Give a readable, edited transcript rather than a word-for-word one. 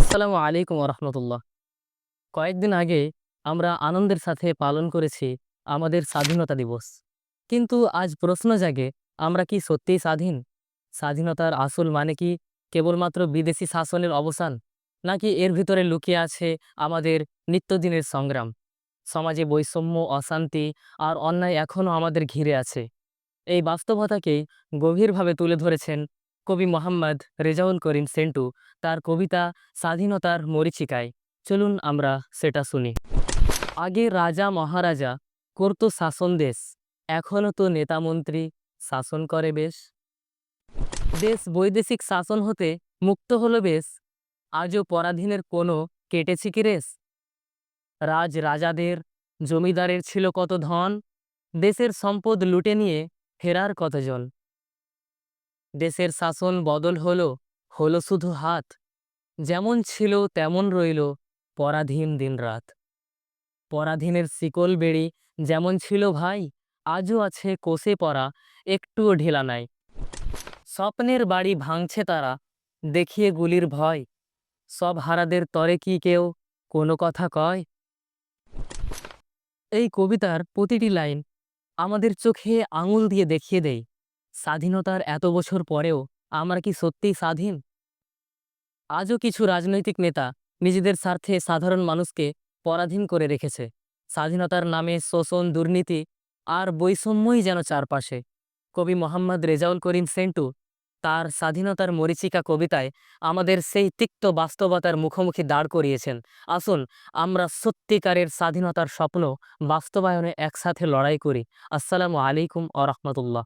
আসসালামু আলাইকুম রহমতুল্লাহ। কয়েকদিন আগে আমরা আনন্দের সাথে পালন করেছি আমাদের স্বাধীনতা দিবস। কিন্তু আজ প্রশ্ন জাগে, আমরা কি সত্যিই স্বাধীন? স্বাধীনতার আসল মানে কি কেবলমাত্র বিদেশি শাসনের অবসান, নাকি এর ভিতরে লুকিয়ে আছে আমাদের নিত্যদিনের সংগ্রাম? সমাজে বৈষম্য, অশান্তি আর অন্যায় এখনও আমাদের ঘিরে আছে। এই বাস্তবতাকেই গভীরভাবে তুলে ধরেছেন কবি মোহাম্মদ রেজাউল করিম সেন্টু তার কবিতা স্বাধীনতার মরীচিকায়। চলুন আমরা সেটা শুনি। আগে রাজা মহারাজা করত শাসন দেশ, এখনও তো নেতামন্ত্রী শাসন করে বেশ। দেশ বৈদেশিক শাসন হতে মুক্ত হলো বেশ, আজও পরাধীনের কোনো কেটেছে কি রেশ? রাজাদের জমিদারের ছিল কত ধন, দেশের সম্পদ লুটে নিয়ে ফেরার কতজন। দেশের শাসন বদল হলো, হলো শুধু হাত, যেমন ছিল তেমন রইল পরাধীন দিনরাত। পরাধীনের শিকল বেড়ি যেমন ছিল ভাই, আজও আছে কোষে পরা, একটুও ঢিলা নাই। স্বপ্নের বাড়ি ভাঙছে তারা, দেখিয়ে গুলির ভয়, সব হারাদের তরে কি কেউ কোনো কথা কয়? এই কবিতার প্রতিটি লাইন আমাদের চোখে আঙুল দিয়ে দেখিয়ে দেয়, স্বাধীনতার এত বছর পরেও আমরা কি সত্যিই স্বাধীন? আজও কিছু রাজনৈতিক নেতা নিজেদের স্বার্থে সাধারণ মানুষকে পরাধীন করে রেখেছে। স্বাধীনতার নামে শোষণ, দুর্নীতি আর বৈষম্যই যেন চারপাশে। কবি মোহাম্মদ রেজাউল করিম সেন্টু তার স্বাধীনতার মরীচিকা কবিতায় আমাদের সেই তিক্ত বাস্তবতার মুখোমুখি দাঁড় করিয়েছেন। আসুন আমরা সত্যিকারের স্বাধীনতার স্বপ্ন বাস্তবায়নে একসাথে লড়াই করি। আসসালামু আলাইকুম আ রহমতুল্লাহ।